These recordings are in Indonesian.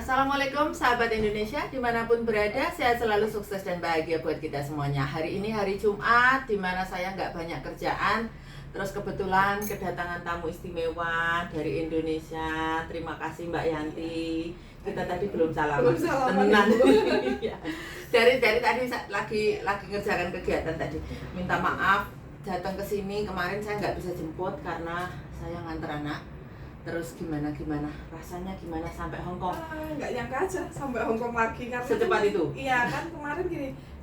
Assalamualaikum sahabat Indonesia, dimanapun berada, sehat selalu, sukses dan bahagia buat kita semuanya. Hari ini hari Jumat, dimana saya nggak banyak kerjaan. Terus kebetulan kedatangan tamu istimewa dari Indonesia. Terima kasih Mbak Yanti. Kita tadi belum salaman. Tenan. dari tadi lagi ngerjakan kegiatan tadi. Minta maaf datang ke sini kemarin saya nggak bisa jemput karena saya nganter anak. Terus gimana rasanya gimana sampai Hong Kong? Nggak nyangka aja sampai Hong Kong lagi karena secepat itu. Iya kan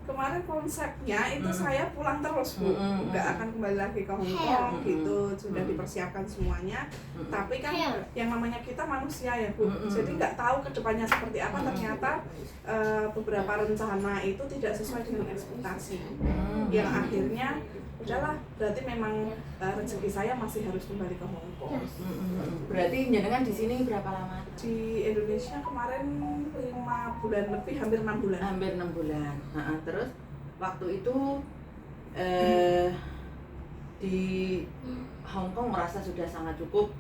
kemarin konsepnya itu saya pulang terus Bu, nggak akan kembali lagi ke Hong Kong gitu, sudah dipersiapkan semuanya. Tapi kan yang namanya kita manusia ya Bu, jadi nggak tahu kedepannya seperti apa. Ternyata beberapa rencana itu tidak sesuai dengan ekspektasi, yang akhirnya udahlah, berarti memang rezeki saya masih harus kembali ke Hong Kong. Berarti jenengan di sini berapa lama? Di Indonesia kemarin 5 bulan lebih, hampir 6 bulan. Hampir 6 bulan. Terus waktu itu di Hong Kong merasa sudah sangat cukup.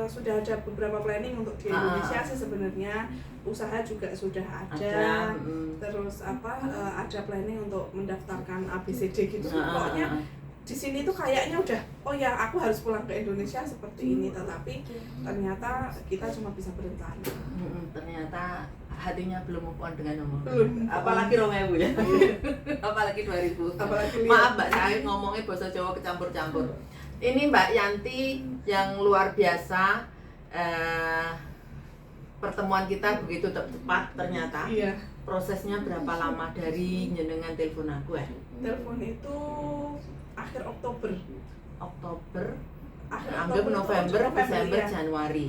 Sudah ada beberapa planning untuk di Indonesia sih sebenarnya, usaha juga sudah ada. Terus ada planning untuk mendaftarkan ABCD gitu. Pokoknya di sini tuh kayaknya udah, oh ya aku harus pulang ke Indonesia seperti ini, tetapi ternyata kita cuma bisa berencana. Ternyata hatinya belum move on dengan nomor. Belum. Apalagi 2000 ya. Apalagi 2000. Maaf Mbak, saya ngomongnya bahasa Jawa kecampur-campur. Ini Mbak Yanti yang luar biasa. Pertemuan kita begitu cepat ternyata. Iya. Prosesnya berapa lama dari jenengan telepon aku ya? Telepon itu akhir Oktober. Anggap November, Desember, iya. Januari.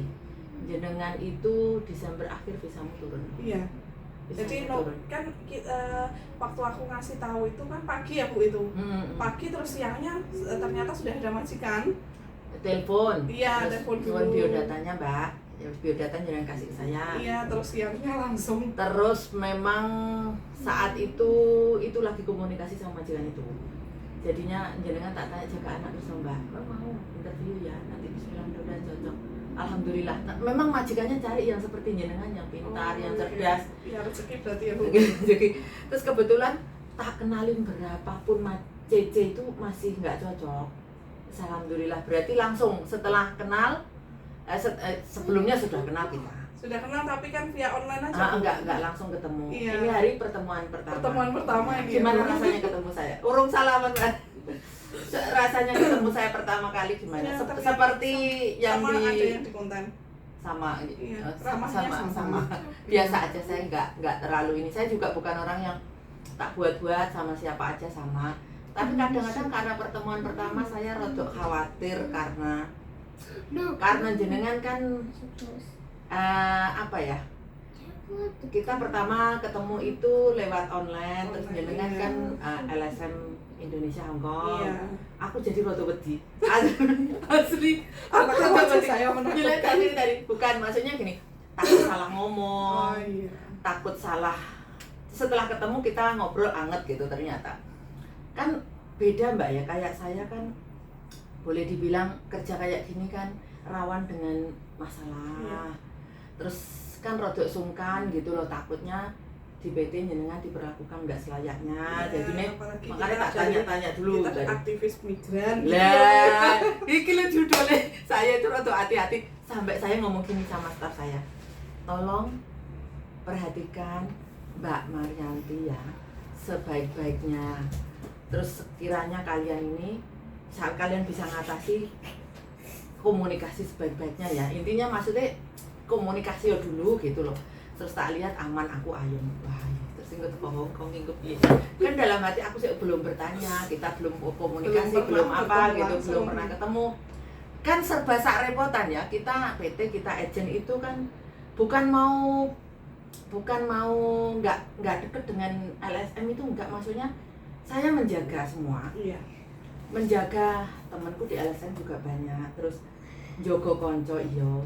Jenengan itu Desember akhir visamu turun. Iya. Jadi kan waktu aku ngasih tahu itu kan pagi ya Bu itu. Pagi terus siangnya ternyata sudah ada majikan. Telepon. Iya, telepon dulu. Biodatanya Mbak. Biodata jangan kasih ke saya. Iya, terus siangnya langsung. Terus memang saat itu lagi komunikasi sama majikan itu. Jadinya jenengan tak tanya jaga anak terus Mbak. Mau interview ya, nanti bismillah udah cocok. Alhamdulillah. Memang majikannya cari yang seperti jenengan, yang pintar, yang cerdas. Iya, rezeki berarti ya Bu. Terus kebetulan tak kenalin berapapun CC itu masih nggak cocok. Alhamdulillah, berarti langsung setelah kenal, sebelumnya sudah kenal kita. Sudah kenal tapi kan via online aja. Enggak langsung ketemu. Iya. Ini hari pertemuan pertama. Pertemuan pertama ini. Gimana rasanya ketemu saya? Urung salaman kan? Rasanya ketemu saya pertama kali gimana? Ya, seperti yang sama di ada yang di konten. Sama, iya, sama. Biasa aja, saya nggak terlalu ini. Saya juga bukan orang yang tak buat-buat sama siapa aja sama. Tapi kadang-kadang karena pertemuan pertama saya rodok khawatir karena jenengan kan apa ya? Kita pertama ketemu itu lewat online, terus jenengan kan LSM Indonesia Hong Kong. Iya. Aku jadi rodo wedi. Asli. Apakah wajah saya menakutkan? Tadi bukan, maksudnya gini, takut salah ngomong. Oh, iya. Takut salah. Setelah ketemu kita ngobrol anget gitu ternyata. Kan beda Mbak ya, kayak saya kan boleh dibilang kerja kayak gini kan rawan dengan masalah. Iya. Terus kan rodok sungkan gitu loh, takutnya di PT jenengan diperlakukan nggak selayaknya. Jadi nih makanya tak tanya-tanya dulu. Kita dari aktivis migran. Lah, iki lho judulnya. Saya itu rodok hati-hati sampai saya ngomong gini sama staf saya. Tolong perhatikan Mbak Maryanti ya, sebaik-baiknya. Terus kiranya kalian ini saat kalian bisa ngatasi komunikasi sebaik-baiknya ya. Intinya maksudnya komunikasi dulu gitu loh. Terus tak lihat aman, aku ayem. Wah, terus ingin ke Hong Kong minggu piye. Kan dalam hati aku sih belum bertanya, kita belum komunikasi, belum apa gitu, belum pernah ketemu. Kan serba sak repotan ya. Kita PT, kita agent itu kan bukan mau nggak deket dengan LSM itu, enggak, maksudnya saya menjaga semua. Iya. Menjaga temanku di LSM juga banyak, terus jogo konco iyo,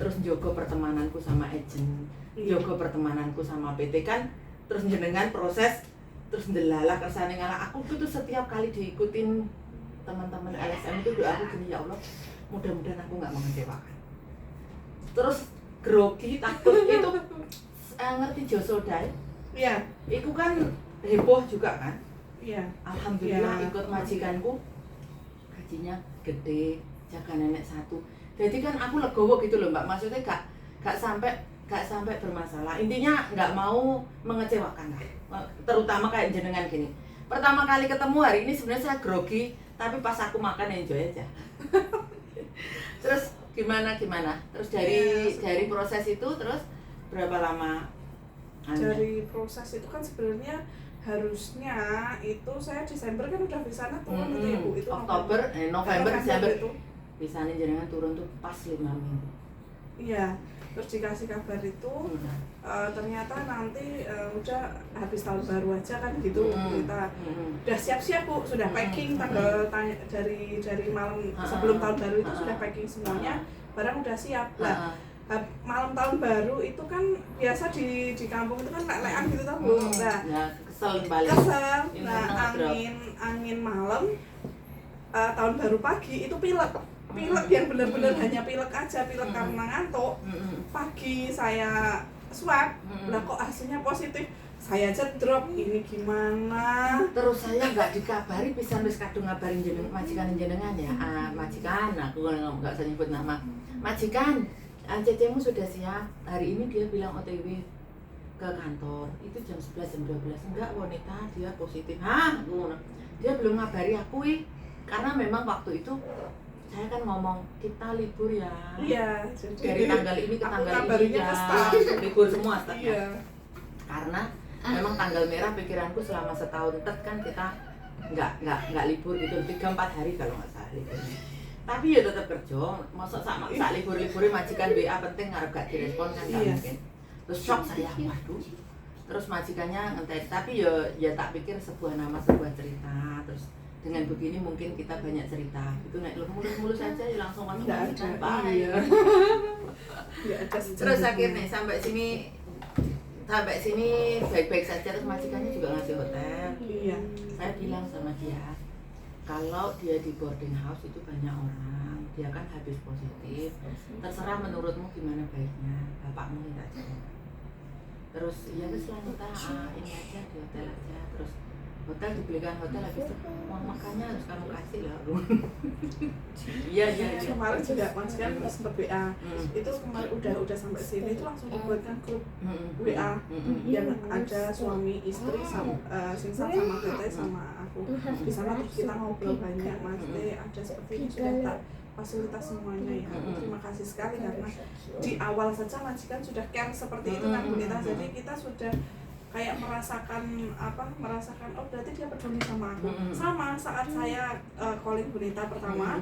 terus jogo pertemananku sama agent, jogo pertemananku sama PT kan, terus jenengan proses, terus ndelala kersane ngalah. Aku tuh setiap kali diikutin teman-teman LSM itu doaku gini, ya Allah, mudah-mudahan aku nggak mengecewakan. Terus grogi, takut itu ngerti Josodai? Iya. Iku kan heboh juga kan? Iya. Alhamdulillah Ya. ikut majikanku, gajinya gede, jaga nenek satu. Jadi kan aku legowo gitu loh Mbak, maksudnya gak sampai bermasalah. Intinya nggak mau mengecewakan lah. Terutama kayak jenengan gini. Pertama kali ketemu hari ini sebenarnya saya grogi, tapi pas aku makan enjoy aja. Terus gimana? Terus dari proses itu terus berapa lama? Dari proses itu kan sebenarnya harusnya itu saya Desember kan udah visanya turun itu Ibu, itu November, Desember itu. visanya jenengan turun tuh pas 5 minggu. Iya, terus dikasih kabar itu ternyata nanti udah habis tahun baru aja kan gitu. Kita udah siap-siap Bu, sudah packing dari malam sebelum tahun baru itu sudah packing semuanya, barang udah siap lah. Malam tahun baru itu kan biasa di kampung itu kan lelean gitu tau Bu. Nah, ya, kesel balik. Nah, angin malam tahun baru pagi itu pilek yang benar-benar hanya pilek aja, pilek karena ngantuk. Pagi saya swab, lah kok hasilnya positif. Saya aja drop, ini gimana? Terus saya nggak dikabari, pisan wis kadung ngabarin majikan jenengan ya. Majikan, aku nggak usah nyebut nama. Majikan, cecemu sudah siap. Hari ini dia bilang OTW ke kantor. Itu jam 11, jam 12. Enggak, wanita, dia positif. Hah? Dia belum ngabari aku, karena memang waktu itu saya kan ngomong kita libur ya. Iya, dari tanggal ini ke tanggal ini ya. Libur semua staff. Iya. Karena memang tanggal merah pikiranku selama setahun kan kita nggak libur gitu, 3-4 hari kalau nggak salah liburnya. Tapi ya tetap kerja, masa sak libur-liburnya majikan WA penting ngarep gak direspon kan nggak mungkin. Terus shock saya, waduh. Terus majikannya ngenteni, tapi ya tak pikir sebuah nama sebuah cerita. Terus dengan begini mungkin kita banyak cerita itu naik mulus-mulus saja ya langsung masuk majikan iya. Terus akhirnya sampai sini baik-baik saja. Terus majikannya juga ngasih hotel. Iya. Saya bilang sama dia, kalau dia di boarding house itu banyak orang, dia kan habis positif, terserah menurutmu gimana baiknya, bapakmu minta jawab. Terus ya selalu ini aja di hotel aja. Terus hotel dibelikan hotel, habis itu uang makannya harus kamu kasih lah. Iya. Kemarin juga Mas kan sempat WA. Itu kemarin udah sampai sini itu langsung dibuatkan grup WA yang ada suami istri sama Singsa sama Tete sama aku. Di sana terus kita ngobrol banyak, Mas Teh ada seperti ini sudah tak fasilitas semuanya ya. Terima kasih sekali karena di awal saja majikan sudah care seperti itu kan Bu Nita. Jadi kita sudah kayak merasakan oh berarti dia peduli sama aku. Sama saat saya calling Bu Nita pertama,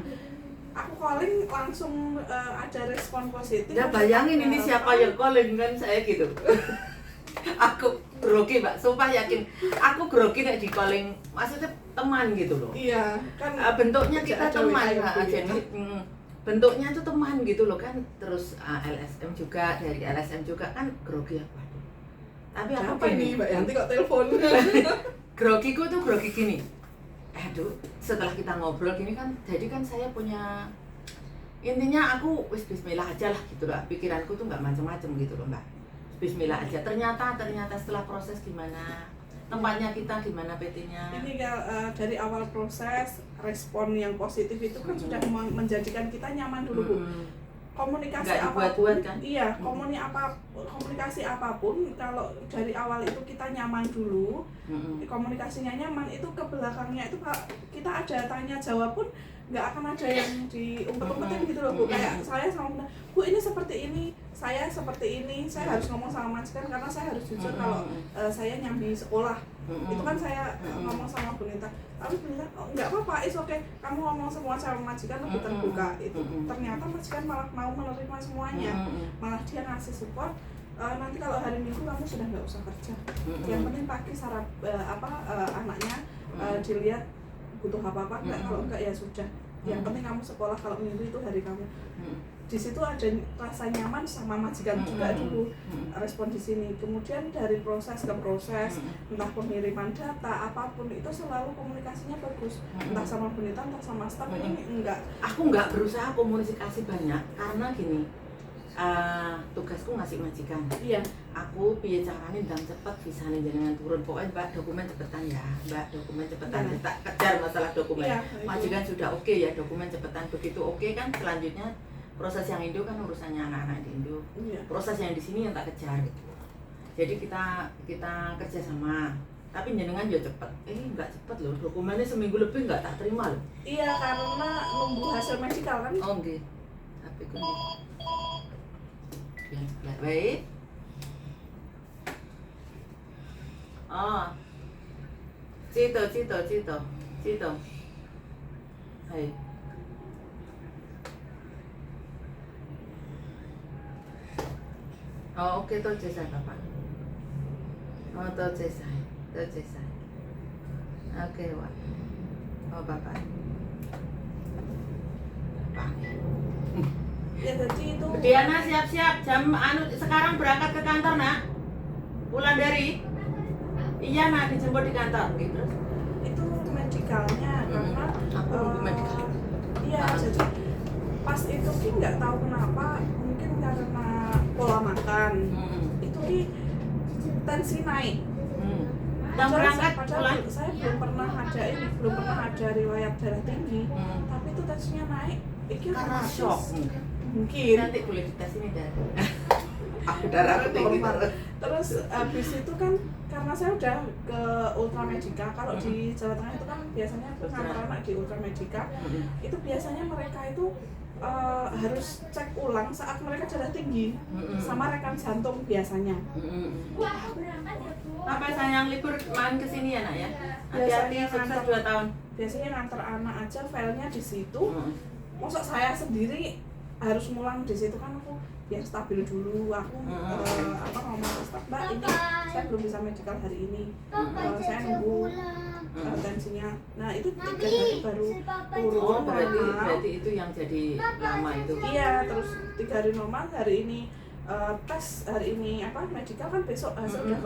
aku calling langsung ada respon positif. Ya bayangin ini siapa yang calling kan saya gitu. Aku grogi Mbak, sumpah yakin. Aku grogi nek di calling, maksudnya teman gitu loh. Iya, kan bentuknya kita teman, jadi bentuknya itu teman gitu loh kan. Terus LSM juga, dari LSM juga kan grogi aku. Tapi aku ini Mbak Yanti kok telepon. Grogiku tuh grogi gini. Aduh, setelah kita ngobrol gini kan, jadi kan saya punya, intinya aku wis bismillah aja lah gitu loh. Pikiranku tuh nggak macam-macam gitu loh Mbak. Bismillah aja. Ternyata setelah proses gimana? Tempatnya kita gimana, PT-nya? Ini dari awal proses respon yang positif itu kan sudah menjadikan kita nyaman dulu Bu. Komunikasi apapun kan? Iya, komunikasi apapun kalau dari awal itu kita nyaman dulu, komunikasinya nyaman, itu ke belakangnya itu kita ada tanya jawab pun nggak akan ada yang diumpet-umpetin gitu loh Bu. Kayak saya sama Bu ini seperti ini, saya seperti ini, saya harus ngomong sama majikan karena saya harus jujur kalau saya nyambi sekolah. Itu kan saya ngomong sama Bu Nita, tapi Bu Nita nggak apa-apa, is oke, kamu ngomong semua sama majikan lebih terbuka. Itu ternyata majikan malah mau menerima semuanya, malah dia ngasih support. Nanti kalau hari Minggu kamu sudah nggak usah kerja, yang penting pagi anaknya dilihat butuh apa-apa, kalau enggak ya sudah, yang penting kamu sekolah, kalau Minggu itu hari kamu. Di situ ada rasa nyaman sama majikan juga dulu respon di sini. Kemudian dari proses ke proses, entah pengiriman data apapun itu selalu komunikasinya bagus, entah sama Bu Nita, entah sama staf. Ini enggak, aku nggak berusaha komunikasi banyak karena gini, tugasku ngasih majikan. Iya. Aku piye carane ndang cepet visane jenengan turun. Pokoknya Mbak dokumen cepetan ya. Mbak dokumen cepetan. Iya. Tak kejar masalah dokumen. Iya, Majikan sudah oke ya dokumen cepetan. Begitu oke kan selanjutnya proses yang Indo kan urusannya anak-anak di Indo. Iya. Proses yang di sini yang tak kejar. Jadi kita kerja sama. Tapi jenengan ya cepet. Enggak cepet loh. Dokumennya seminggu lebih enggak tak terima loh. Iya, karena nunggu hasil medical kan. Oh nggih. Tapi ku nggih. Ya, baik. Oh. Cito. Hai. Oh, oke to jasa Bapak. Oh, to jasa. Oke, Wak. Oh, Bapak. Bapak. Ya jadi itu Diana siap-siap sekarang berangkat ke kantor, Nak. Wulandari. Iya, Nak, dijemput di kantor. Gitu. itu medicalnya karena Aku nunggu medical. Iya, jadi pas itu Ki nggak tahu kenapa, mungkin karena pola makan itu Ki tensi naik. Dan berangkat Padahal saya belum pernah ada riwayat darah tinggi, tapi itu tensinya naik. Iki karena shock. Mungkin. Nanti boleh dites ini darah. Aku darah tinggi Terus habis itu kan karena saya udah ke Ultra Medica. Kalau di Jawa Tengah itu kan biasanya ngantar anak di Ultra Medica. Itu biasanya mereka itu harus cek ulang saat mereka darah tinggi sama rekam jantung biasanya. Apa sayang libur main ke sini ya, Nak ya? Hati-hati sukses 2 tahun. Biasanya ngantar anak aja filenya di situ. Masa saya sendiri harus ngulang di situ kan, aku biar stabil dulu. Aku ngomong ke staf, Mbak, ini saya belum bisa medical hari ini. Saya nunggu tensinya. Nah, itu 3 hari baru turun. Oh, berarti itu yang jadi lama itu. Iya, terus 3 hari normal, hari ini tes, hari ini medical kan besok hasil udah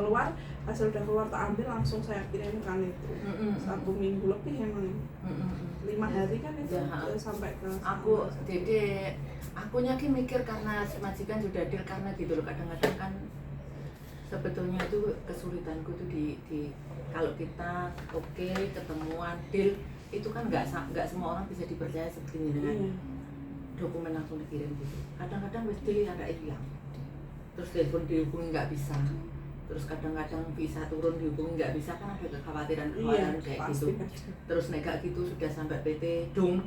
keluar tak ambil langsung saya kirimkan itu. 1 minggu lebih emang. 5 hari kan itu sampai ke aku Dede akunya ki mikir karena majikan sudah deal karena gitu loh, kadang-kadang kan sebetulnya itu kesulitanku tuh di kalau kita oke ketemuan deal itu kan nggak semua orang bisa dipercaya seperti ini dengan dokumen langsung dikirim gitu. Kadang-kadang wis deal yang nggak hilang, terus telepon dihubungi nggak bisa, terus kadang-kadang bisa turun dihubungi nggak bisa, kan ada kekhawatiran kayak gitu. Terus nega gitu sudah sampai PT dong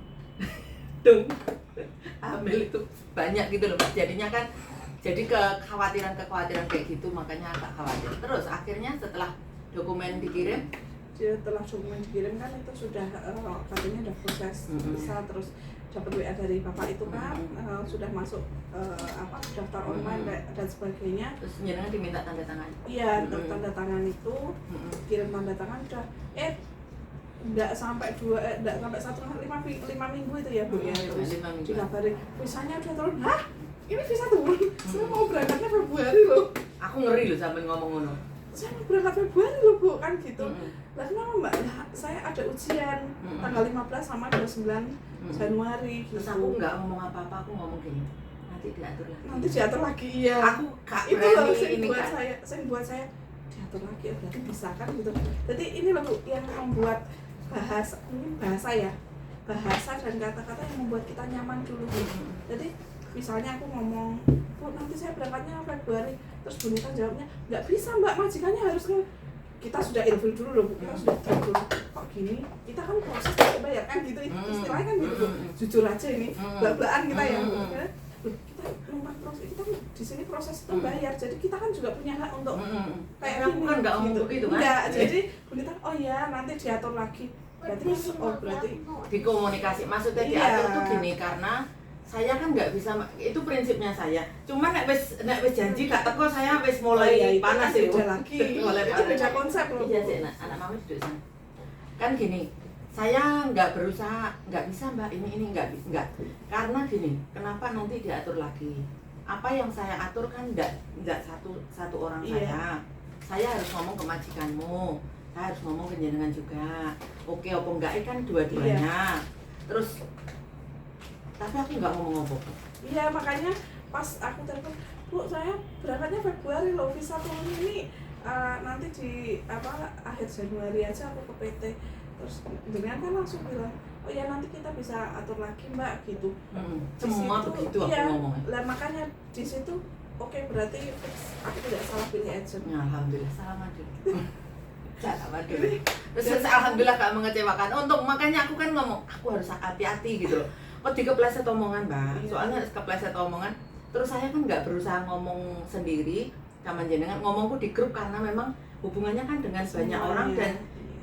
hamil itu banyak gitu loh, jadinya kan jadi kekhawatiran kayak gitu, makanya agak khawatir. Terus akhirnya setelah dokumen dikirim kan itu sudah katanya udah proses bisa, terus dapat WA dari bapak itu kan sudah masuk daftar online dan sebagainya. Terus jenengan diminta tanda tangan. Iya, tanda tangan itu kirim tanda tangan udah enggak sampai 1,5 minggu itu ya Bu ya. Terus dikabarin visanya udah turun. Hah? Ini visa turun? Saya mau berangkatnya Februari loh. Aku ngeri loh sampai ngomong ngono. Saya mau berangkat Februari loh Bu, kan gitu. Lah kenapa Mbak? Lah saya ada ujian tanggal 15 sama 29 Januari gitu. Terus aku nggak ngomong apa-apa, aku ngomong gini, nanti diatur lagi ya. Aku gak itu berani loh saya buat saya diatur lagi, berarti bisa kan gitu. Jadi ini loh Bu yang membuat bahasa dan kata-kata yang membuat kita nyaman dulu. Jadi misalnya aku ngomong, Bu nanti saya berangkatnya Februari, terus Bu Nita jawabnya nggak bisa Mbak, majikannya harus ke. Kita sudah ilfil dulu loh Bu, kita sudah tahu dulu kok gini, kita kan proses bayar kan gitu, istilahnya kan gitu Bu, jujur aja ini belak-belakan kita ya Bu. Kita memang proses, kita di sini proses itu bayar, jadi kita kan juga punya hak untuk kayak aku kan nggak ngomong begitu kan? Enggak, jadi Bu Nita, oh ya nanti diatur lagi. Berarti dikomunikasi, maksudnya diatur tuh gini, karena saya kan nggak bisa, itu prinsipnya saya. Cuma nek wis janji gak teko, saya wis mulai panas itu. Mulai panas. Beda konsep loh. Iya sih, anak mama duduk sana. Kan gini, saya nggak berusaha, nggak bisa Mbak ini nggak. Karena gini, kenapa nanti diatur lagi? Apa yang saya atur kan nggak satu orang saya. Saya harus ngomong ke majikanmu, saya harus ngomong ke jenengan juga. Oke, opo enggak kan dua-duanya. Terus tapi aku nggak ngomong apa-apa. Iya, makanya pas aku telepon, Bu saya berangkatnya Februari loh, visa turun ini nanti di akhir Januari aja aku ke PT. Terus dengan kan langsung bilang, oh ya nanti kita bisa atur lagi Mbak gitu. Semua begitu aku ngomongnya. Lah makanya di situ oke, berarti aku tidak salah pilih agent. Ya, alhamdulillah salam adil. Terus alhamdulillah gak mengecewakan. Untuk makanya aku kan ngomong, aku harus hati-hati gitu loh. Kok dikepleset omongan, Mbak. Soalnya kepleset omongan. Terus saya kan nggak berusaha ngomong sendiri sama jenengan, ngomongku di grup karena memang hubungannya kan dengan banyak orang dan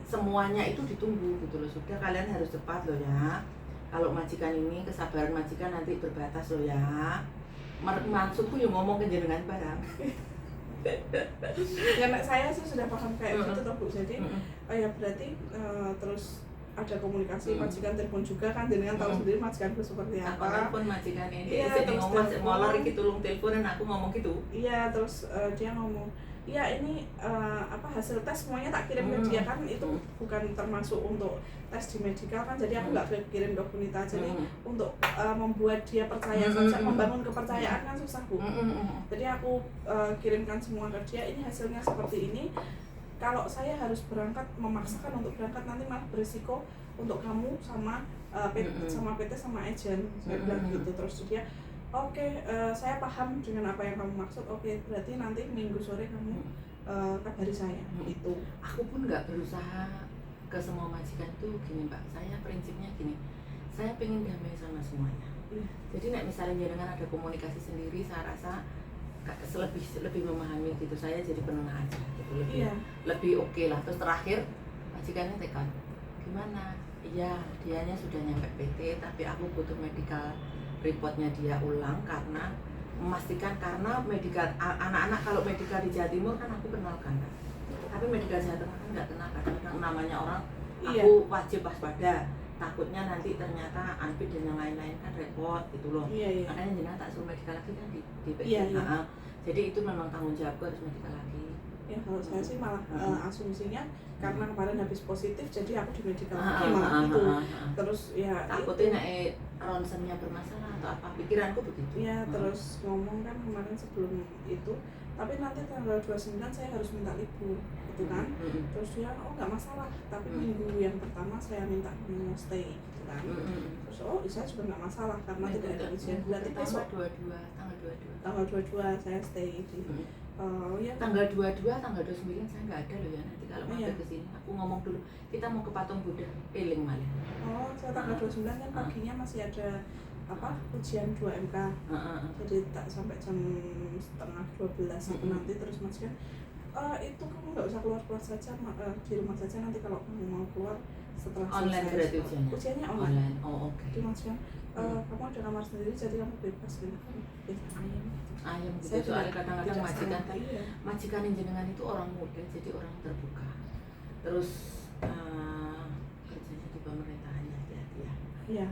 semuanya itu ditunggu gitu loh. Sudah kalian harus cepat loh ya. Kalau majikan ini kesabaran majikan nanti berbatas loh ya. Maksudku yang ngomong ke jenengan barang. Ya saya sih sudah paham kayak gitu toh Bu. Jadi ya berarti terus ada komunikasi, majikan telepon juga kan, jenengan tahu sendiri majikanku seperti apa. Telepon majikan ini, jadi ngomong molor gitu loh, teleponan aku ngomong gitu. Iya, terus dia ngomong, iya ini hasil tes semuanya tak kirim ke dia kan, itu bukan termasuk untuk tes di medical kan, jadi aku nggak kirim ke Bunita. Jadi untuk membuat dia percaya saja, membangun kepercayaan kan susah Bu. Jadi aku kirimkan semua ke dia, ini hasilnya seperti ini. Kalau saya harus berangkat, memaksakan untuk berangkat nanti malah berisiko untuk kamu sama PT sama agent. Saya bilang gitu. Terus dia, oke, saya paham dengan apa yang kamu maksud. Oke, berarti nanti Minggu sore kamu kabari saya. Gitu. Aku pun nggak berusaha ke semua majikan tuh gini Mbak. Saya prinsipnya gini, saya pengen damai sama semuanya. Jadi misalnya dengan ada komunikasi sendiri, saya rasa lebih memahami gitu, saya jadi penengah aja gitu, lebih oke lah. Terus terakhir majikannya tekan, gimana? Iya, dianya sudah nyampe PT, tapi aku butuh medical reportnya dia ulang karena memastikan, karena medical anak-anak kalau medical di Jawa Timur kan aku kenalkan kan, tapi medical Jawa Tengah kan nggak kenal. Kadang-kadang namanya orang aku wajib waspada, takutnya nanti ternyata unfit dan yang lain-lain kan repot gitu loh. Makanya jenengan tak suruh medical lagi kan di PT. Jadi itu memang tanggung jawabku, harus medical lagi. Ya kalau saya sih malah asumsinya karena kemarin habis positif jadi aku di medical lagi malah gitu. Terus ya takutnya ronsennya bermasalah atau apa, pikiranku begitu. Ya terus ngomong kan kemarin sebelum itu, tapi nanti tanggal 29 saya harus minta libur gitu kan. Terus dia nggak masalah, tapi minggu yang pertama saya minta mau stay gitu kan. Terus saya juga nggak masalah karena tidak ada ujian. Berarti besok tanggal 22 saya stay di tanggal 22, tanggal 29 saya nggak ada loh ya nanti kalau mampir ke sini. Aku ngomong dulu, kita mau ke Patung Buddha, Eling malah. Saya tanggal 29 kan paginya masih ada ujian 2 MK. Jadi tak sampai jam setengah 12 nanti. Terus Mas kan itu kamu nggak usah keluar saja, di rumah saja, nanti kalau kamu mau keluar setelah online berarti ujiannya online. Oh oke. Jadi Mas kan kamu ada kamar sendiri, jadi kamu bebas gitu kan. Ayam gitu. Soalnya kadang-kadang majikan yang jenengan itu orang muda, jadi orang terbuka. Terus kerjanya di pemerintahannya hati-hati ya. Iya.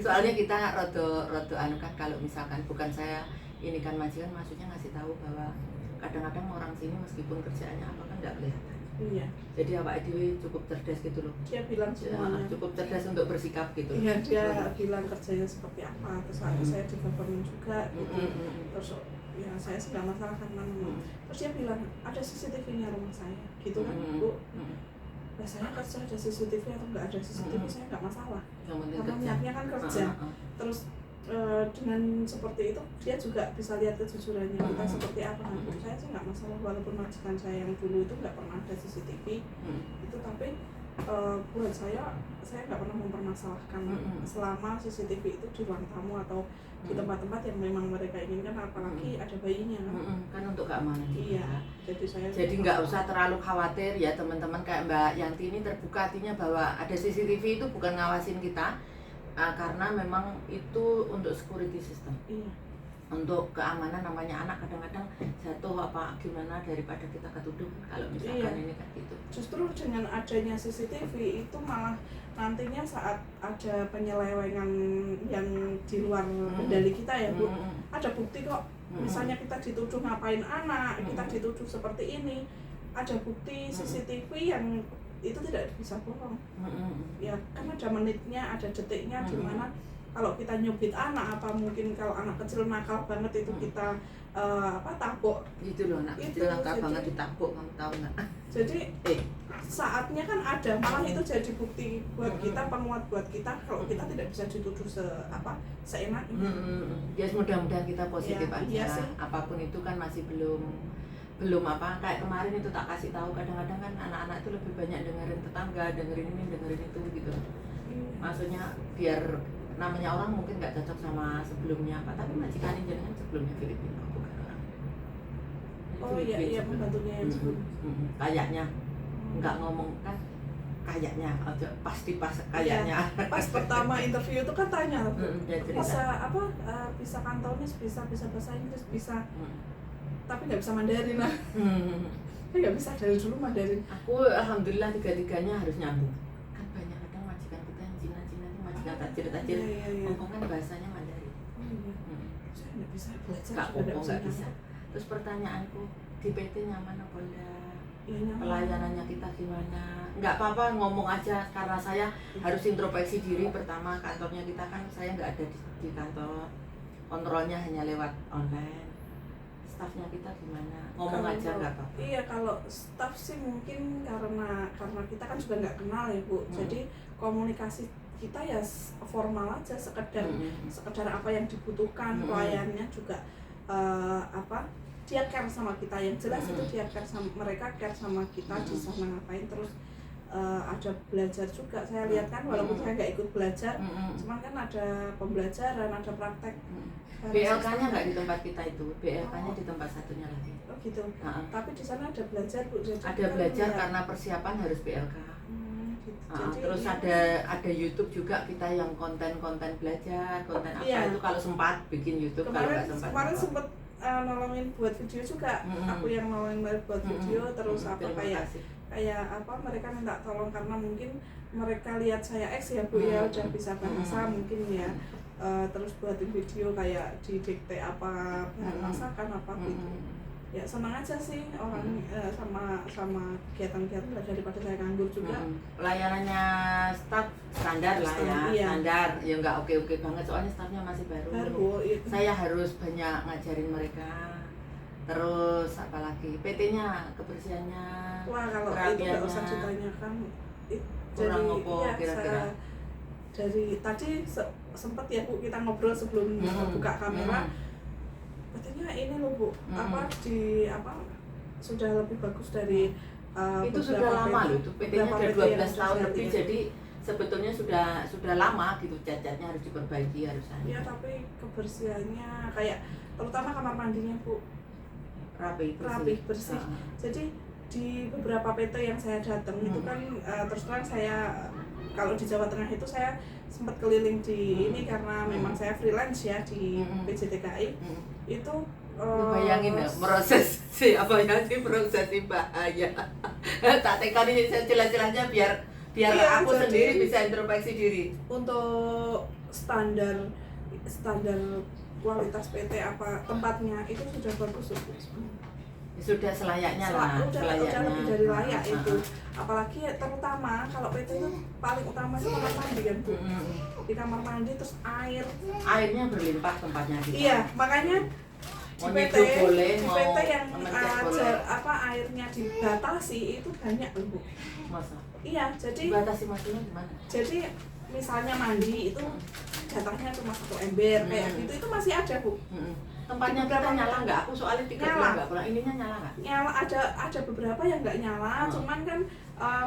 Soalnya kita rodo anu kan, kalau misalkan bukan saya ini kan majikan, maksudnya ngasih tahu bahwa kadang-kadang orang sini meskipun kerjaannya apa kan nggak kelihatan. Iya. Jadi awak Dewi cukup cerdas gitu loh. Dia bilang semuanya. Cukup cerdas untuk bersikap gitu. Iya, dia bilang kerjanya seperti apa. Terus saya di government juga gitu. Terus ya saya sih nggak masalah karena memang. Terus dia bilang ada CCTV-nya rumah saya, gitu kan Bu. Nah saya kerja ada CCTV atau nggak ada CCTV saya nggak masalah. Karena niatnya kan kerja. Terus dengan seperti itu dia juga bisa lihat kejujurannya kita seperti apa. Saya sih nggak masalah, walaupun majikan saya yang dulu itu nggak pernah ada CCTV itu, tapi buat saya nggak pernah mempermasalahkan selama CCTV itu di ruang tamu atau di tempat-tempat yang memang mereka inginkan, apalagi ada bayinya kan untuk keamanan. Iya, jadi nggak usah terlalu khawatir ya teman-teman. Kayak Mbak Yanti ini terbuka hatinya bahwa ada CCTV itu bukan ngawasin kita, karena memang itu untuk security system. Iya. Untuk keamanan, namanya anak kadang-kadang jatuh apa gimana daripada kita ketuduh kalau misalkan ini kan gitu. Justru dengan adanya CCTV itu malah nantinya saat ada penyelewengan yang di luar kendali kita ya Bu, ada bukti kok. Misalnya kita dituduh ngapain anak, kita dituduh seperti ini, ada bukti CCTV yang itu tidak bisa bohong. Ya kan ada menitnya, ada detiknya di mana kalau kita nyubit anak, apa mungkin kalau anak kecil nakal banget itu kita tabok gitu loh, anak kecil nakal banget ditabok, kamu tahu nggak? Jadi saatnya kan ada, malah itu jadi bukti buat kita, penguat buat kita kalau kita tidak bisa dituduh seenaknya. Ya mudah-mudahan kita positif aja. Iya sih. Apapun itu kan masih belum kayak kemarin itu tak kasih tahu, kadang-kadang kan anak-anak itu lebih banyak dengerin tetangga, dengerin ini, dengerin itu gitu. Maksudnya biar namanya orang mungkin nggak cocok sama sebelumnya apa, tapi majikan jenengan sebelumnya Filipina bukan orang. Oh iya pembantunya yang sebelum. Kayaknya nggak ngomong kan, kayaknya aja pasti pas kayaknya. Pas pertama interview itu kan tanya bisa Kantonis, bisa bahasa Inggris, bisa tapi nggak bisa Mandarin lah. Nggak bisa dari dulu Mandarin. Aku alhamdulillah tiga-tiganya harus nyambung. Kan banyak kadang majikan kita yang Cina itu majikan tajir Hongkong kan bahasanya Mandarin. Saya nggak bisa belajar. Nggak bisa. Terus pertanyaanku, di PT nyaman apa enggak? Pelayanannya kita gimana? Nggak apa-apa ngomong aja, karena saya harus introspeksi diri. Pertama kantornya kita kan saya nggak ada di kantor, kontrolnya hanya lewat online. Stafnya kita gimana? Ngomong aja nggak apa-apa. Iya, kalau staff sih mungkin karena kita kan juga nggak kenal ya Bu. Jadi komunikasi kita ya formal aja, sekedar apa yang dibutuhkan, pelayannya juga dia care sama kita, yang jelas itu dia care sama mereka, care sama kita di sana ngapain. Terus ada belajar juga, saya lihat kan walaupun saya nggak ikut belajar, cuman kan ada pembelajaran, ada praktek. BLK-nya nggak di tempat kita itu, BLK-nya di tempat satunya lagi. Oh gitu. Tapi di sana ada belajar Bu. Jadi ada belajar karena persiapan harus BLK. Gitu. Terus ada YouTube juga kita yang konten belajar, konten apa itu kalau sempat bikin YouTube. Kemarin sempat nolongin buat video juga. Aku yang nolongin buat video, terus kayak mereka minta tolong karena mungkin mereka lihat saya ya Bu ya udah bisa bahasa mungkin ya. Terus buatin video kayak didikte apa bahan masakan apa gitu. Ya senang aja sih orang sama kegiatan-kegiatan daripada saya nganggur juga. Pelayanannya staff standar lah ya, standar ya nggak oke banget soalnya staffnya masih baru. Saya harus banyak ngajarin mereka. Terus apalagi PT-nya, kebersihannya, wah kalau itu nggak usah ditanyakan. Kurang ngopo kira-kira. Dari tadi sempat ya Bu kita ngobrol sebelum buka kamera. Katanya ini loh Bu, sudah lebih bagus dari itu sudah lama loh, itu PT-nya udah 12 tahun lebih, jadi sebetulnya sudah lama gitu, cacatnya harus diperbaiki harusnya. Iya, tapi kebersihannya kayak terutama kamar mandinya Bu rapi bersih. Jadi di beberapa PT yang saya datang itu kan terus terang saya kalau di Jawa Tengah itu saya sempat keliling di ini karena memang saya freelance ya di PJTKI. Itu bayangin ya proses prosesi bahaya. Tak tekani saya jelas-jelasnya biar aku sendiri bisa introspeksi diri. Untuk standar kualitas PT apa tempatnya itu sudah bagus sudah selayaknya lah, udah lebih dari layak itu. Apalagi terutama kalau PT itu paling utama itu kamar mandi kan Bu. Di kamar mandi terus airnya berlimpah tempatnya kita. Iya, makanya di PT yang airnya dibatasi itu banyak loh Bu. Masa? Iya, jadi dibatasi maksudnya gimana? Jadi misalnya mandi itu jatahnya cuma 1 ember kayak gitu, itu masih ada Bu. Tempatnya kita nyala nggak? Aku soalnya 3 bulan nggak pulang, ininya nyala nggak? Nyala, ada beberapa yang nggak nyala, cuman kan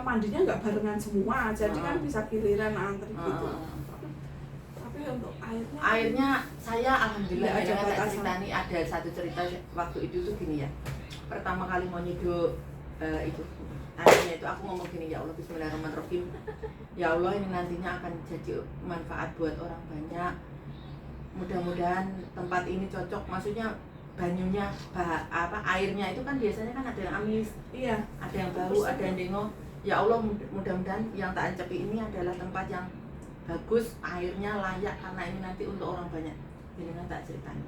mandinya nggak barengan semua, jadi kan bisa giliran antri gitu. Tapi untuk airnya saya alhamdulillah ada cerita nih, ada satu cerita waktu itu tuh gini ya. Pertama kali mau nyeduh itu akhirnya itu aku ngomong gini, ya Allah bismillahirrahmanirrahim, ya Allah ini nantinya akan jadi manfaat buat orang banyak, mudah-mudahan tempat ini cocok, maksudnya banyunya airnya itu kan biasanya kan ada yang amis, iya, ada yang bau, ada yang dengo. Ya Allah mudah-mudahan yang tak ancepi ini adalah tempat yang bagus, airnya layak, karena ini nanti untuk orang banyak. Ini kan tak ceritanya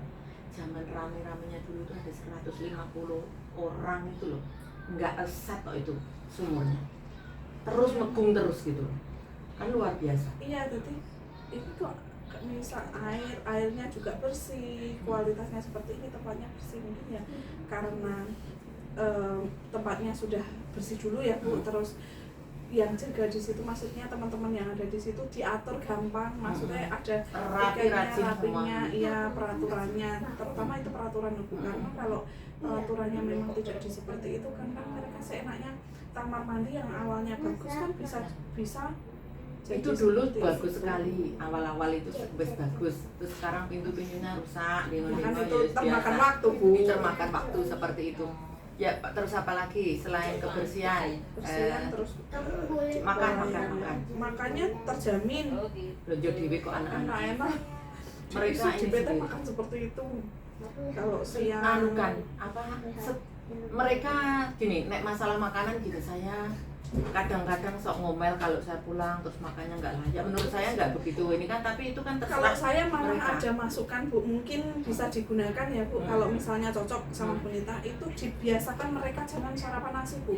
zaman rame-ramenya dulu itu ada 150 orang itu loh, nggak esat kok itu sumurnya, terus megung terus gitu kan, luar biasa. Iya, jadi itu misal airnya juga bersih, kualitasnya seperti ini, tempatnya bersih, mungkin ya karena tempatnya sudah bersih dulu ya Bu. Terus yang jaga di situ, maksudnya teman-teman yang ada di situ diatur gampang, maksudnya ada rapinya, iya peraturannya, terutama itu peraturan Bu. Karena kalau peraturannya memang tidak seperti itu kan mereka seenaknya kamar mandi yang awalnya bagus kan bisa itu dulu bagus sekali, awal-awal itu bagus, terus sekarang pintu-pintunya rusak, kan itu termakan waktu Bu, termakan waktu seperti itu ya. Terus apa lagi selain kebersihan, terus makannya terjamin. Lonjo dewe kok anak-anak enak mereka di PT makan seperti itu. Kalau siang mereka gini, nek masalah makanan gitu, saya kadang-kadang sok ngomel kalau saya pulang terus makannya nggak layak. Menurut saya nggak begitu ini kan, tapi itu kan terserah. Kalau saya malah mereka ada masukan Bu, mungkin bisa digunakan ya Bu. Kalau misalnya cocok sama Bu Nita, itu dibiasakan mereka jangan sarapan nasi Bu.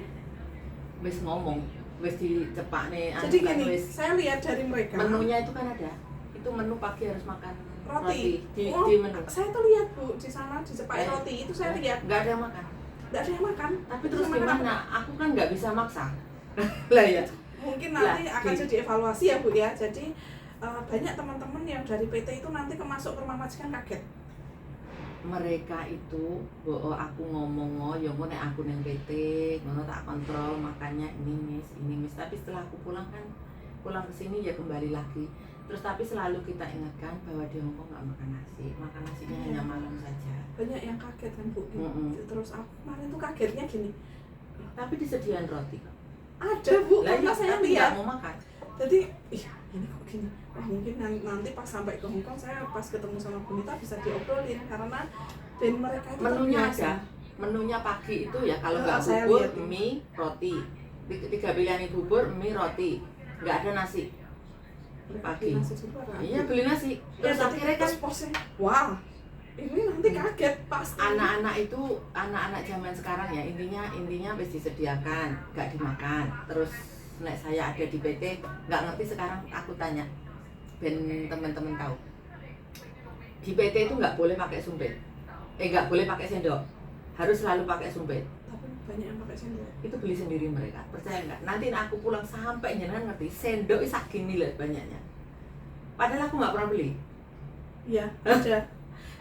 Wis ngomong, wis dicepak nih. Jadi gini, saya lihat dari mereka menunya itu kan ada, itu menu pagi harus makan roti. Di menu. Saya tuh lihat Bu, di sana dicepak roti, itu saya lihat. Nggak ada yang makan. Nggak ada yang makan. Tapi terus gimana? Aku kan nggak bisa maksa. Lah ya. Mungkin nanti akan jadi evaluasi ya Bu ya. Jadi banyak teman-teman yang dari PT itu nanti kemasuk ke rumah majikan kaget. Mereka itu, aku ngomong ya nek aku neng PT, ngono tak kontrol makannya ini mis. Tapi setelah aku pulang ke sini ya kembali lagi. Terus tapi selalu kita ingatkan bahwa di Hongkong nggak makan nasinya hanya malam saja. Banyak yang kaget kan Bu. Terus aku kemarin tuh kagetnya gini. Tapi disediakan roti. Ada Bu, karena saya lihat. Mau makan. Jadi, ini kok gini. Wah mungkin nanti pas sampai ke Hongkong saya pas ketemu sama Bu Nita bisa diobrolin karena dan mereka itu menunya ada. Menunya pagi itu ya kalau nggak bubur, mie, roti. 3 pilihan bubur, mie, roti. Nggak ada nasi. Pagi. Iya beli nasi. Terus akhirnya kan wah. Ini nanti kaget pasti. Anak-anak zaman sekarang ya, intinya harus disediakan, nggak dimakan. Terus nek saya ada di PT nggak ngerti, sekarang aku tanya ben teman-teman tahu, di PT itu nggak boleh pakai sumpit, nggak boleh pakai sendok, harus selalu pakai sumpit. Tapi banyak yang pakai sendok. Itu beli sendiri mereka, percaya nggak? Nanti aku pulang sampai jenengan ngerti sendok is gini lihat banyaknya, padahal aku nggak pernah beli. Iya ada.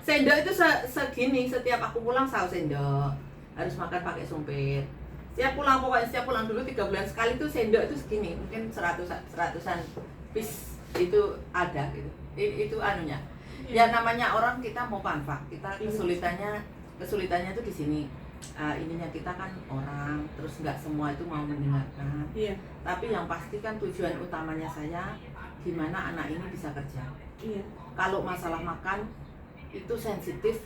Sendok itu segini, setiap aku pulang saus sendok, harus makan pakai sumpit. Setiap pulang dulu 3 bulan sekali tuh sendok itu segini, mungkin seratusan piece itu ada gitu. Itu anunya. Ya namanya orang kita mau manfaat, kita kesulitannya tuh di sini. Ininya kita kan orang, terus nggak semua itu mau mendengarkan. Iya. Tapi yang pasti kan tujuan utamanya saya gimana anak ini bisa kerja. Iya. Kalau masalah makan itu sensitif,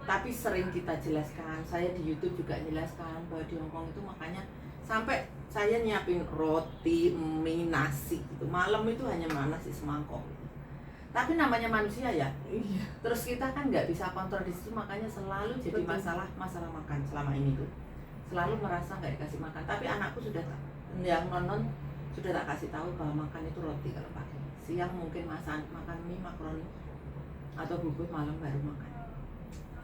tapi sering kita jelaskan. Saya di YouTube juga jelaskan bahwa di Hongkong itu makanya sampai saya nyiapin roti, mie, nasi gitu. Malam itu hanya nasi semangkok. Tapi namanya manusia ya. Iya. Terus kita kan nggak bisa kontrol di situ, makanya selalu jadi masalah makan selama ini tuh. Selalu merasa nggak dikasih makan. Tapi anakku sudah yang nonton sudah tak kasih tahu bahwa makan itu roti kalau pagi. Siang mungkin makan mie, makaroni atau bubur, malam baru makan.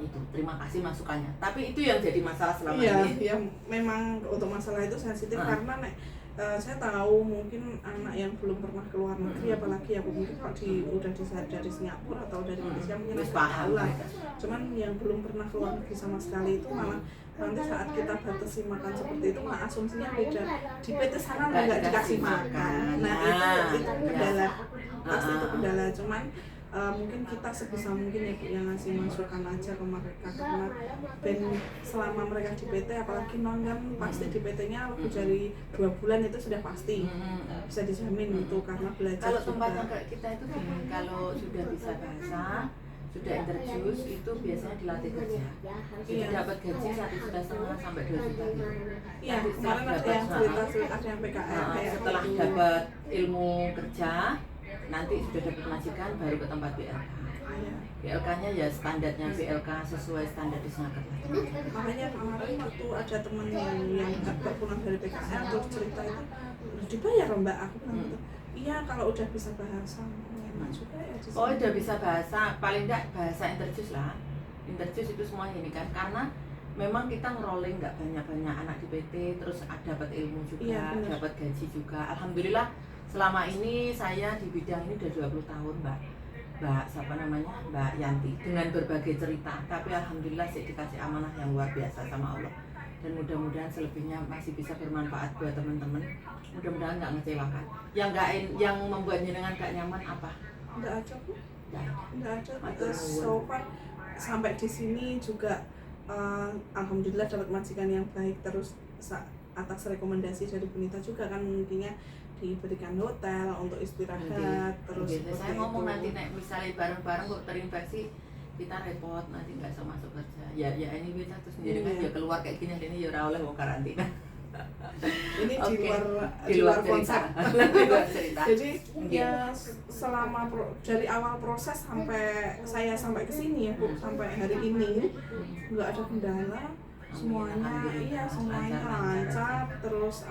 Itu terima kasih masukannya, tapi itu yang jadi masalah selama ini. Iya, memang untuk masalah itu sensitif karena saya tahu mungkin anak yang belum pernah keluar negeri, apalagi yang mungkin kalau udah dari Singapura atau dari Malaysia mungkin tahu lah. Cuman yang belum pernah keluar negeri sama sekali itu malah nanti saat kita batasi makan seperti itu malah asumsinya beda. Di PT sana nggak dikasih makan. Nah itu kendala, pasti itu kendala. Cuman mungkin kita sebisa mungkin ya Bu yang ngasih masukan aja ke mereka, karena selama mereka di PT, apalagi non kan pasti di PT-nya lebih dari 2 bulan itu sudah pasti bisa dijamin itu karena belajar. Kalau tempatnya kayak kita itu gini, kalau sudah bisa bahasa, sudah interviews itu biasanya dilatih kerja. Jadi dapat gaji 1,5 juta sampai 2 juta gitu. Iya, kemarin ada yang cerita ada yang PKL. Setelah dapat ilmu kerja, nanti sudah dapat majikan baru ke tempat BLK. BLK-nya ya standarnya BLK sesuai standar di Singapura. Makanya kemarin waktu ada teman yang pulang dari PKL terus cerita itu dibayar Mbak, aku bilang gitu. Iya, kalau udah bisa bahasa enak juga ya di sini. Oh, udah bisa bahasa, paling enggak bahasa Interjus lah. Interjus itu semua ini kan, karena memang kita ngerolling nggak banyak-banyak anak di PT, terus dapat ilmu juga, dapat gaji juga. Alhamdulillah selama ini saya di bidang ini udah 20 tahun Mbak siapa namanya, Mbak Yanti, dengan berbagai cerita. Tapi alhamdulillah saya dikasih amanah yang luar biasa sama Allah. Dan mudah-mudahan selebihnya masih bisa bermanfaat buat teman-teman. Mudah-mudahan nggak ngecewakan. Yang membuat jenengan gak nyaman apa? Nggak ada kok. Nggak ada. So So far sampai di sini juga alhamdulillah dapat majikan yang baik, terus atas rekomendasi dari Bunita juga kan mungkinnya diberikan hotel untuk istirahat. Terus saya ngomong nanti misalnya bareng-bareng kok terinfeksi kita repot, nanti nggak bisa masuk kerja. Ya ini bisa terus sendiri kan ya keluar kayak gini ini ya ora oleh mau karantina. Ini di luar konsep. Di luar cerita. Jadi ya selama dari awal proses sampai ke sini ya Bu, sampai hari ini nggak ada kendala, semuanya lancar, terus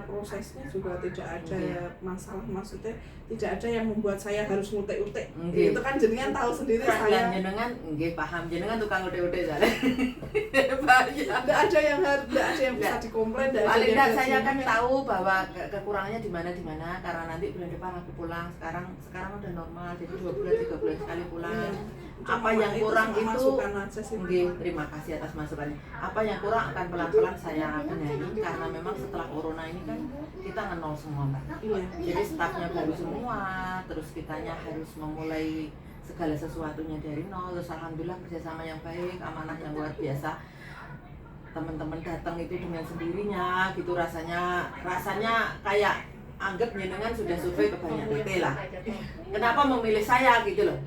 prosesnya juga tidak ada masalah, maksudnya tidak ada yang membuat saya harus ngutek-utek. Itu kan jenengan tahu sendiri saya. Jenengan paham, jenengan tukang utek-utek jare. Tidak ada yang bisa dikomplain. Paling tidak saya kan tahu bahwa kekurangannya di mana karena nanti bulan depan aku pulang. Sekarang udah normal, jadi 2 bulan 3 bulan sekali pulang. Apa yang kurang itu terima kasih atas masukannya. Apa yang kurang akan pelan-pelan saya benahi, karena memang setelah corona ini kan kita ngenol semua Mbak. Jadi stafnya baru semua, terus kitanya harus memulai segala sesuatunya dari nol. Terus alhamdulillah kerjasama yang baik, amanah yang luar biasa. Teman-teman datang itu dengan sendirinya gitu, rasanya kayak anggap jenengan sudah survei ke banyak PT lah. Kenapa memilih saya gitu loh?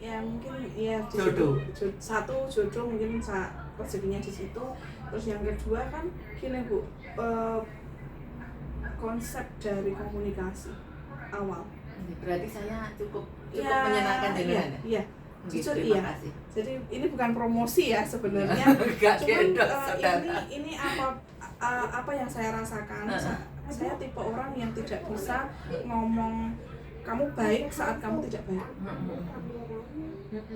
Ya mungkin ya jodoh. Satu jodoh, mungkin rezekinya di situ. Terus yang kedua kan gini Bu, konsep dari komunikasi awal. Berarti saya cukup menyenangkan jenengan ya? Iya. Jujur iya. Jadi ini bukan promosi ya sebenarnya. Cuman ini apa yang saya rasakan. Saya tipe orang yang tidak bisa ngomong kamu baik saat kamu tidak baik.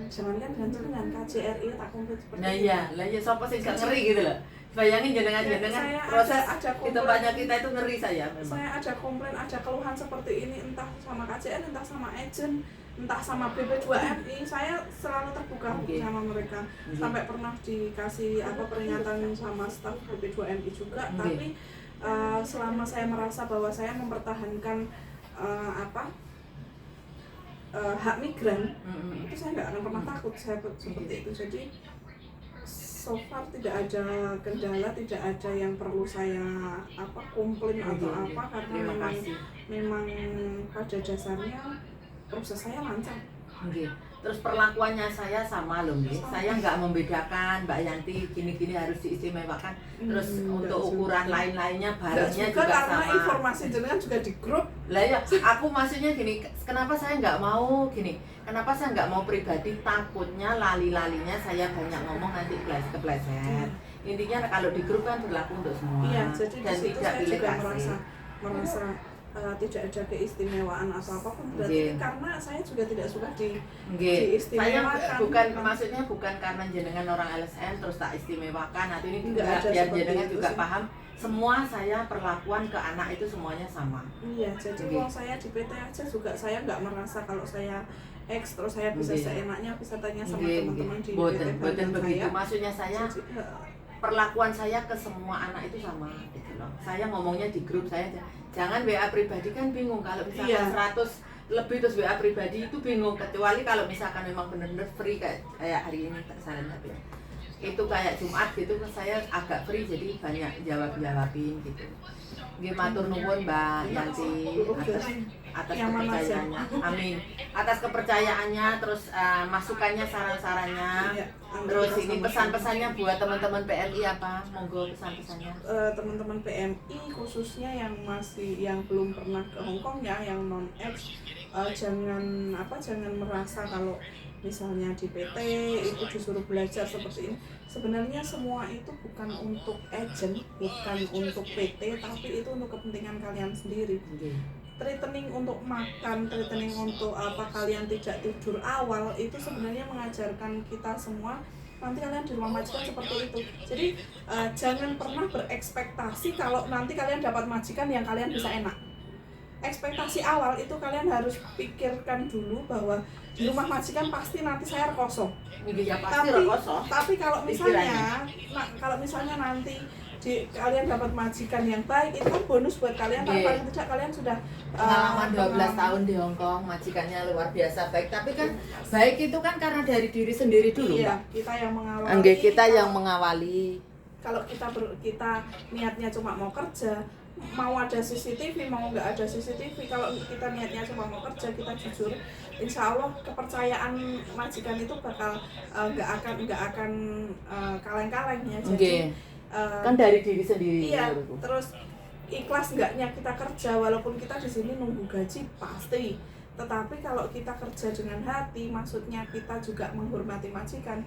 Jangankan dengan KJRI tak komplit seperti itu. Lah iya siapa sih gak ngeri gitu loh. Bayangin jenengan proses di tempatnya kita itu ngeri saya memang. Saya ada komplain, ada keluhan seperti ini, entah sama KJR, entah sama agent, entah sama BP2MI. Saya selalu terbuka sama mereka. Sampai pernah dikasih peringatan sama staf BP2MI juga. Tapi selama saya merasa bahwa saya mempertahankan hak migran, itu saya nggak akan pernah takut saya seperti itu. Jadi so far tidak ada kendala, tidak ada yang perlu saya komplain atau karena memang pada dasarnya proses saya lancar. Terus perlakuannya saya sama loh nggih. Saya nggak membedakan Mbak Yanti gini-gini harus diistimewakan. Terus untuk ukuran lain-lainnya barangnya juga karena sama. Informasi jenengan juga di grup. Lah ya, aku maksudnya gini, kenapa saya nggak mau gini? Kenapa saya nggak mau pribadi? Takutnya lali-lalinya saya banyak ngomong nanti kepleset. Intinya kalau di grup kan berlaku untuk semua. Iya, jadi dan tidak pilih kasih. Merasa tidak ada keistimewaan atau apapun, berarti karena saya juga tidak suka diistimewakan. Saya maksudnya bukan karena jenengan orang LSM terus tak istimewakan. Nanti ini juga biar jenengan juga paham. Semua saya perlakuan ke anak itu semuanya sama. Iya, jadi kalau saya di PT aja juga saya nggak merasa kalau saya X terus saya bisa seenaknya bisa tanya sama teman-teman di PT Boten begitu. Maksudnya saya perlakuan saya ke semua anak itu sama gitu loh. Saya ngomongnya di grup saya, jangan WA pribadi kan bingung kalau misalkan 100 lebih terus WA pribadi itu bingung, kecuali kalau misalkan memang benar-benar free kayak hari ini saran HP. Itu kayak Jumat gitu saya agak free jadi banyak jawabin gitu. Nggih matur nuwun Mbak Yanti atas kepercayaannya. Amin. Atas kepercayaannya, terus masukannya, saran-sarannya. Terus ini pesan-pesannya buat teman-teman PMI apa? Monggo pesan-pesannya. Teman-teman PMI khususnya yang belum pernah ke Hong Kong ya, yang non-ex, jangan merasa kalau misalnya di PT itu disuruh belajar seperti ini. Sebenarnya semua itu bukan untuk agent, bukan untuk PT, tapi itu untuk kepentingan kalian sendiri. treatment untuk makan, treatment untuk apa kalian tidak tidur awal, itu sebenarnya mengajarkan kita semua nanti kalian di rumah majikan seperti itu. Jadi jangan pernah berekspektasi kalau nanti kalian dapat majikan yang kalian bisa enak. Ekspektasi awal itu kalian harus pikirkan dulu bahwa di rumah majikan pasti nanti saya kosong. Ya, pasti Tapi kalau misalnya nanti kalian dapat majikan yang baik, itu kan bonus buat kalian. Tapi paling tidak kalian sudah pengalaman 12 tahun di Hong Kong, majikannya luar biasa baik. Tapi kan baik itu kan karena dari diri sendiri dulu, iya, Mbak. kita yang mengawali. Kita yang mengawali. Kalau kita niatnya cuma mau kerja, mau ada CCTV, mau nggak ada CCTV, kalau kita niatnya cuma mau kerja, kita jujur, insya Allah kepercayaan majikan itu bakal nggak akan kaleng-kaleng ya. Jadi kan dari diri sendiri. Iya, terus ikhlas nggaknya kita kerja, walaupun kita di sini nunggu gaji pasti. Tetapi kalau kita kerja dengan hati, maksudnya kita juga menghormati majikan.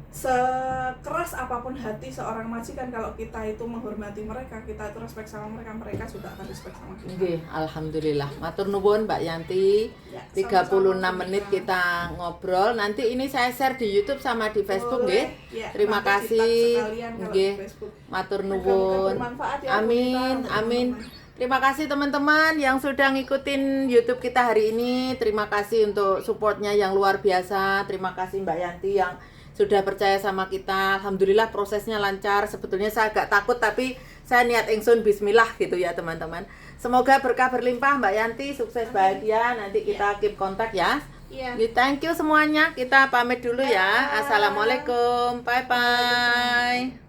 Sekeras apapun hati seorang majikan, kalau kita itu menghormati mereka, kita itu respect sama mereka, mereka juga akan respect sama kita. Alhamdulillah. Matur nuwun Mbak Yanti. Ya, 36 menit kita ngobrol. Nanti ini saya share di YouTube sama di Facebook, nggih. Ya, terima kasih. Nggih. Matur nuwun. Ya, amin. Terima kasih teman-teman yang sudah ngikutin YouTube kita hari ini. Terima kasih untuk supportnya yang luar biasa. Terima kasih Mbak Yanti yang sudah percaya sama kita. Alhamdulillah prosesnya lancar. Sebetulnya saya agak takut, tapi saya niat ingsun bismillah gitu ya teman-teman. Semoga berkah berlimpah Mbak Yanti, sukses bahagia. Nanti kita keep kontak ya. Thank you semuanya. Kita pamit dulu ya. Assalamualaikum. Bye bye.